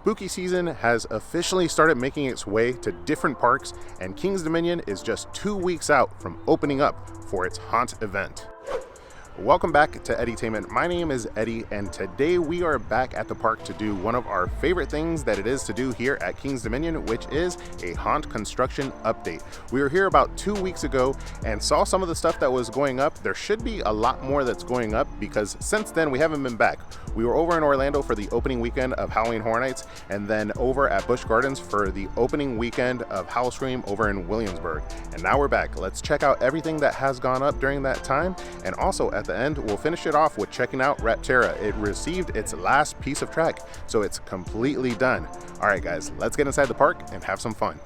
Spooky season has officially started making its way to different parks, and King's Dominion is just 2 weeks out from opening up for its haunt event. Welcome back to Edutainment. My name is Eddie, and today we are back at the park to do one of our favorite things that it is to do here at King's Dominion, which is a haunt construction update. We were here about 2 weeks ago and saw some of the stuff that was going up. There should be a lot more that's going up because since then we haven't been back. We were over in Orlando for the opening weekend of Halloween Horror Nights, and then over at Busch Gardens for the opening weekend of Halloween over in Williamsburg. And now we're back. Let's check out everything that has gone up during that time, and also at the end we'll finish it off with checking out Raptora. It received its last piece of track, so it's completely done. All right guys, let's get inside the park and have some fun.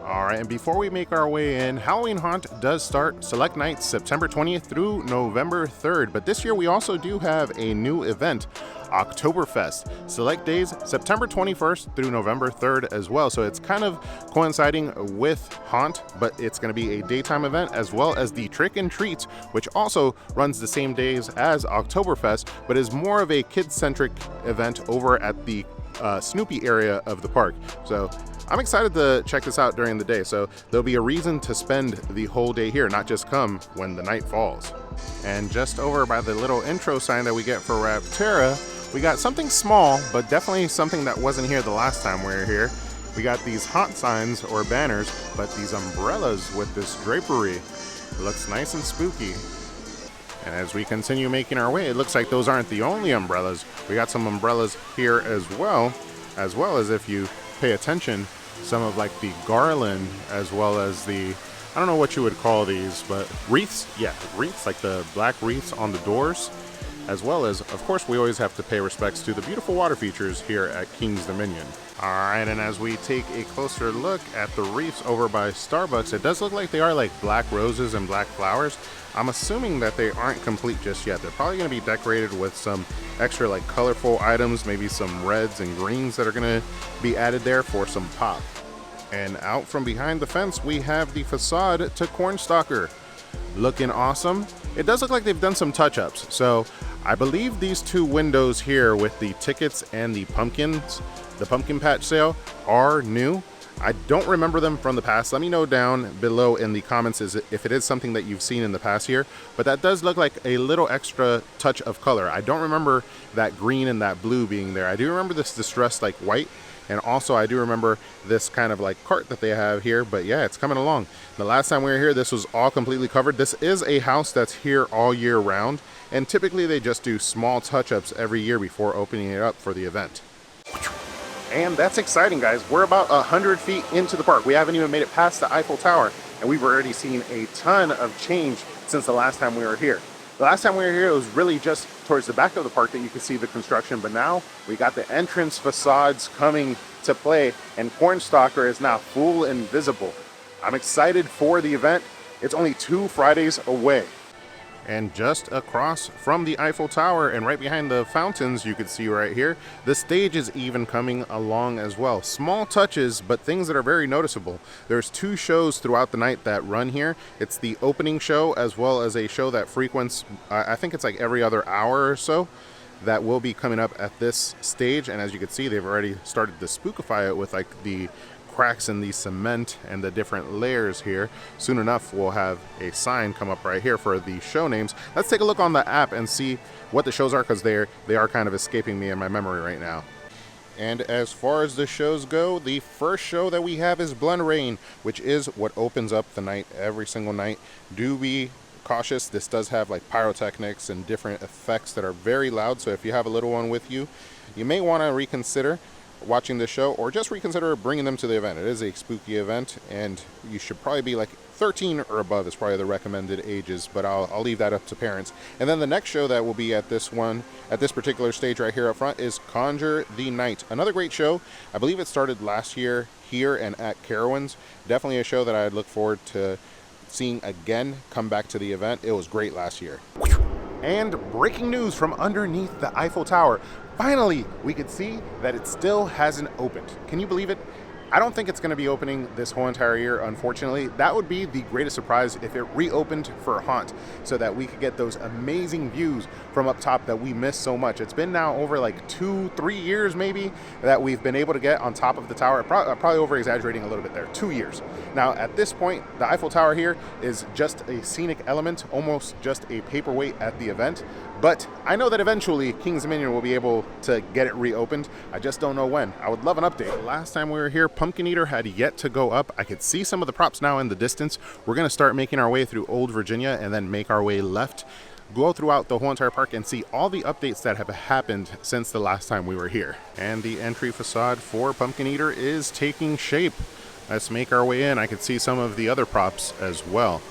All right, and before we make our way in, Halloween Haunt does start select nights September 20th through November 3rd, but this year we also do have a new event, Oktoberfest. Select days September 21st through November 3rd as well, so it's kind of coinciding with Haunt, but it's going to be a daytime event, as well as the Trick and Treats, which also runs the same days as Oktoberfest, but is more of a kid-centric event over at the Snoopy area of the park. So I'm excited to check this out during the day, so there'll be a reason to spend the whole day here, not just come when the night falls. And just over by the little intro sign that we get for Raptora, we got something small, but definitely something that wasn't here the last time we were here. We got these haunt signs or banners, but these umbrellas with this drapery. It looks nice and spooky. And as we continue making our way, it looks like those aren't the only umbrellas. We got some umbrellas here as well as if you pay attention, some of like the garland, as well as the, I don't know what you would call these, but wreaths. Yeah, wreaths, like the black wreaths on the doors, as well as, of course, we always have to pay respects to the beautiful water features here at King's Dominion. All right, and as we take a closer look at the wreaths over by Starbucks, it does look like they are like black roses and black flowers. I'm assuming that they aren't complete just yet. They're probably going to be decorated with some extra like colorful items, maybe some reds and greens that are going to be added there for some pop. And out from behind the fence, we have the facade to Cornstalker. Looking awesome. It does look like they've done some touch-ups. So I believe these two windows here with the tickets and the pumpkins, the pumpkin patch sale, are new. I don't remember them from the past. Let me know down below in the comments if it is something that you've seen in the past year, but that does look like a little extra touch of color. I don't remember that green and that blue being there. I do remember this distressed like white, and also I do remember this kind of like cart that they have here, but yeah, it's coming along. The last time we were here, this was all completely covered. This is a house that's here all year round, and typically they just do small touch-ups every year before opening it up for the event. And that's exciting, guys. We're about 100 feet into the park. We haven't even made it past the Eiffel Tower, and we've already seen a ton of change since the last time we were here. The last time we were here, it was really just towards the back of the park that you could see the construction, but now we got the entrance facades coming to play, and Cornstalker is now full and visible. I'm excited for the event. It's only 2 Fridays away. And just across from the Eiffel Tower and right behind the fountains, you can see right here, the stage is even coming along as well. Small touches, but things that are very noticeable. There's 2 shows throughout the night that run here. It's the opening show as well as a show that frequents, I think it's like every other hour or so, that will be coming up at this stage. And as you can see, they've already started to spookify it with like the cracks in the cement and the different layers here. Soon enough, we'll have a sign come up right here for the show names. Let's take a look on the app and see what the shows are, because they are kind of escaping me in my memory right now. And as far as the shows go, the first show that we have is Blend Rain, which is what opens up the night every single night. Do be cautious. This does have like pyrotechnics and different effects that are very loud, so if you have a little one with you, you may want to reconsider watching this show, or just reconsider bringing them to the event. It is a spooky event, and you should probably be like 13 or above is probably the recommended ages, but I'll leave that up to parents. And then the next show that will be at this particular stage right here up front is Conjure the Night. Another great show. I believe it started last year here and at Carowinds. Definitely a show that I'd look forward to seeing again come back to the event. It was great last year. And breaking news from underneath the Eiffel Tower. Finally, we could see that it still hasn't opened. Can you believe it? I don't think it's going to be opening this whole entire year, unfortunately. That would be the greatest surprise if it reopened for Haunt so that we could get those amazing views from up top that we miss so much. It's been now over like 2-3 years maybe that we've been able to get on top of the tower. Probably over exaggerating a little bit there, 2 years. Now at this point, the Eiffel Tower here is just a scenic element, almost just a paperweight at the event. But I know that eventually King's Dominion will be able to get it reopened. I just don't know when. I would love an update. Last time we were here, Pumpkin Eater had yet to go up. I could see some of the props now in the distance. We're gonna start making our way through Old Virginia and then make our way left, go throughout the whole entire park and see all the updates that have happened since the last time we were here. And the entry facade for Pumpkin Eater is taking shape. Let's make our way in. I could see some of the other props as well.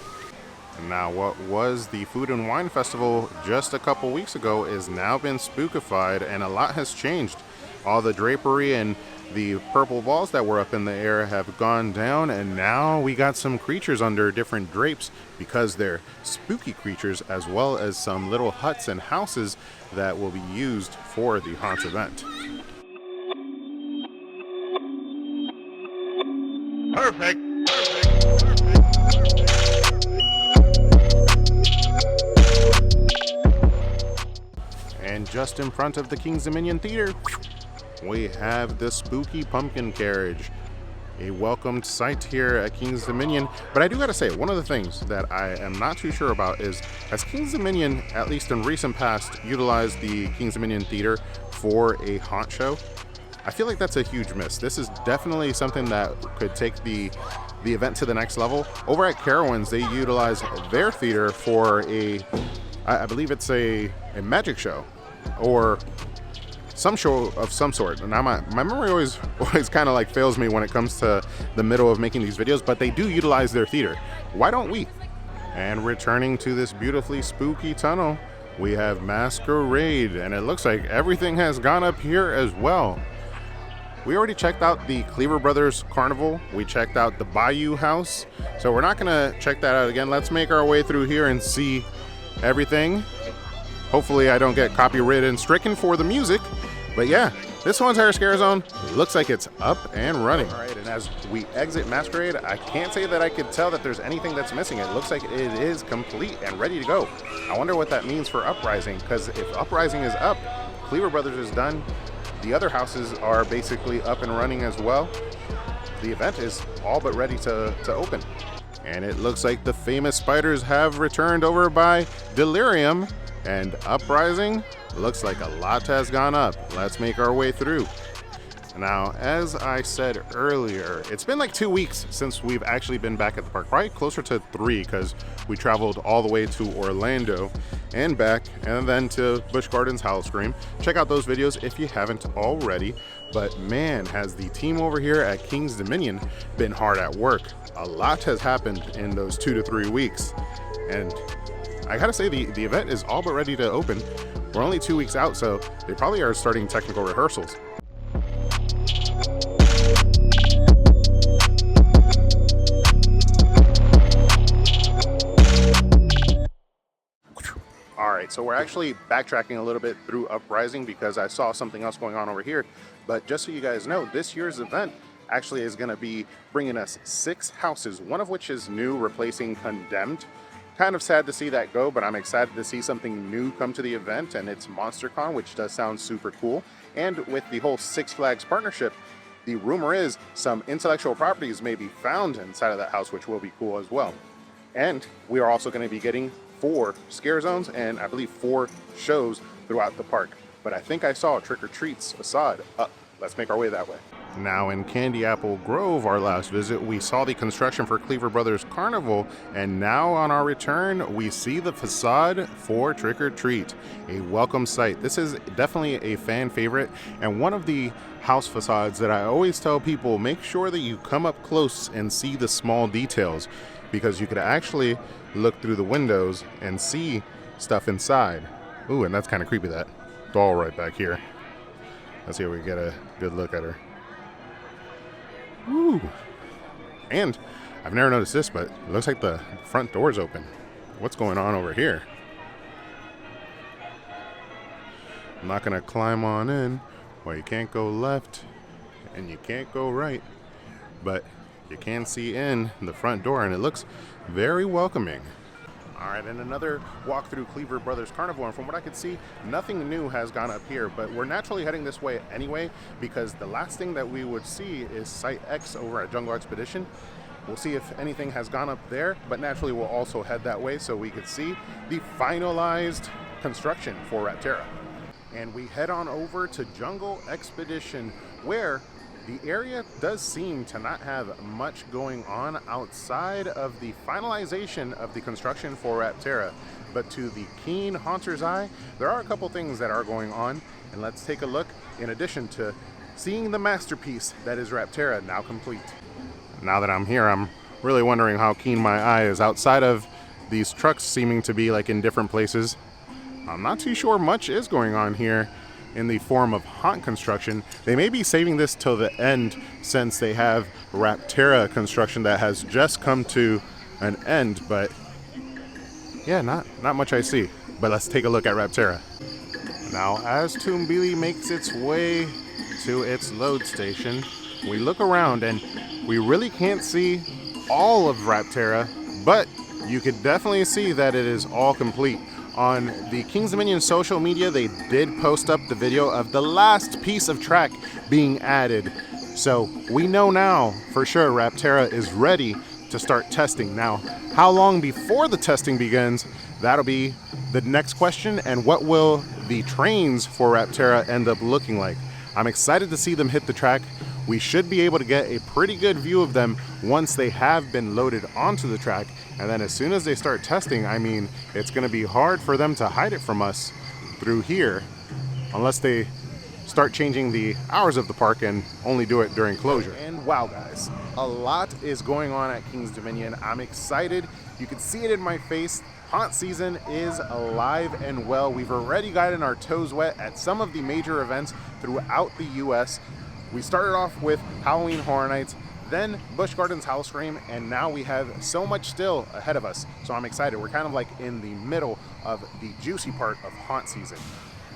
Now, what was the Food and Wine Festival just a couple weeks ago is now been spookified, and a lot has changed. All the drapery and the purple balls that were up in the air have gone down, and now we got some creatures under different drapes because they're spooky creatures, as well as some little huts and houses that will be used for the Haunt event. Perfect. And just in front of the King's Dominion Theater, we have the spooky pumpkin carriage. A welcomed sight here at King's Dominion. But I do gotta say, one of the things that I am not too sure about is, has King's Dominion, at least in recent past, utilized the King's Dominion Theater for a haunt show? I feel like that's a huge miss. This is definitely something that could take the event to the next level. Over at Carowinds, they utilize their theater for I believe it's a magic show or some show of some sort. And now my memory always kind of like fails me when it comes to the middle of making these videos, but they do utilize their theater. Why don't we? And returning to this beautifully spooky tunnel, we have Masquerade, and it looks like everything has gone up here as well. We already checked out the Cleaver Brothers Carnival. We checked out the Bayou House. So we're not gonna check that out again. Let's make our way through here and see everything. Hopefully I don't get copyrighted and stricken for the music. But yeah, this whole entire scare zone looks like it's up and running. All right, and as we exit Masquerade, I can't say that I could tell that there's anything that's missing. It looks like it is complete and ready to go. I wonder what that means for Uprising, because if Uprising is up, Cleaver Brothers is done. The other houses are basically up and running as well. The event is all but ready to open. And it looks like the famous spiders have returned over by Delirium, and Uprising looks like a lot has gone up. Let's make our way through. Now, as I said earlier, it's been like 2 weeks since we've actually been back at the park, probably closer to 3, because we traveled all the way to Orlando and back, and then to Busch Gardens Howl-O-Scream. Check out those videos if you haven't already. But man, has the team over here at King's Dominion been hard at work. A lot has happened in those 2 to 3 weeks. And I gotta say, the event is all but ready to open. We're only 2 weeks out, so they probably are starting technical rehearsals. All right, so we're actually backtracking a little bit through Uprising because I saw something else going on over here. But just so you guys know, this year's event actually is going to be bringing us 6 houses, one of which is new, replacing Condemned. Kind of sad to see that go, but I'm excited to see something new come to the event, and it's MonsterCon, which does sound super cool. And with the whole Six Flags partnership, the rumor is some intellectual properties may be found inside of that house, which will be cool as well. And we are also going to be getting 4 scare zones and I believe 4 shows throughout the park. But I think I saw Trick or Treat's facade up. Let's make our way that way. Now in Candy Apple Grove, our last visit, we saw the construction for Cleaver Brothers Carnival, and now on our return, we see the facade for Trick or Treat. A welcome sight. This is definitely a fan favorite, and one of the house facades that I always tell people, make sure that you come up close and see the small details, because you could actually look through the windows and see stuff inside. Ooh, and that's kind of creepy, that doll right back here. Let's see if we get a good look at her. Ooh. And I've never noticed this, but it looks like the front door's open. What's going on over here? I'm not gonna climb on in. Well, you can't go left and you can't go right. but you can see in the front door and it looks very welcoming. All right, and another walk through Cleaver Brothers Carnival, and from what I could see, nothing new has gone up here, but we're naturally heading this way anyway, because the last thing that we would see is Site X over at Jungle Expedition. We'll see if anything has gone up there, but naturally we'll also head that way so we could see the finalized construction for Raptora. And we head on over to Jungle Expedition, where the area does seem to not have much going on outside of the finalization of the construction for Raptora. But to the keen haunter's eye, there are a couple things that are going on, and let's take a look in addition to seeing the masterpiece that is Raptora now complete. Now that I'm here, I'm really wondering how keen my eye is. Outside of these trucks seeming to be like in different places, I'm not too sure much is going on here in the form of haunt construction. They may be saving this till the end since they have Raptora construction that has just come to an end, but yeah, not much I see. But let's take a look at Raptora. Now, as Toombili makes its way to its load station, we look around and we really can't see all of Raptora, but you could definitely see that it is all complete. On the King's Dominion social media, they did post up the video of the last piece of track being added. So we know now for sure Raptora is ready to start testing. Now, how long before the testing begins, that'll be the next question, and what will the trains for Raptora end up looking like? I'm excited to see them hit the track. We should be able to get a pretty good view of them once they have been loaded onto the track. And then as soon as they start testing, I mean, it's gonna be hard for them to hide it from us through here, unless they start changing the hours of the park and only do it during closure. And wow guys, a lot is going on at King's Dominion. I'm excited. You can see it in my face. Haunt season is alive and well. We've already gotten our toes wet at some of the major events throughout the US. We started off with Halloween Horror Nights, then Busch Gardens Howl-O-Scream, and now we have so much still ahead of us. So I'm excited. We're kind of like in the middle of the juicy part of haunt season.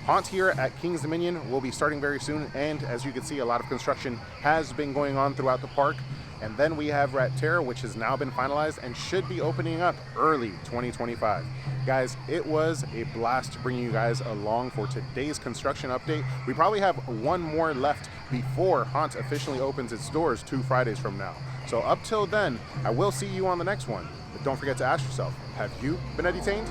Haunt here at King's Dominion will be starting very soon, and as you can see, a lot of construction has been going on throughout the park. And then we have Raptora, which has now been finalized and should be opening up early 2025. Guys, it was a blast to bring you guys along for today's construction update. We probably have one more left before Haunt officially opens its doors 2 Fridays from now. So up till then, I will see you on the next one. But don't forget to ask yourself, have you been entertained?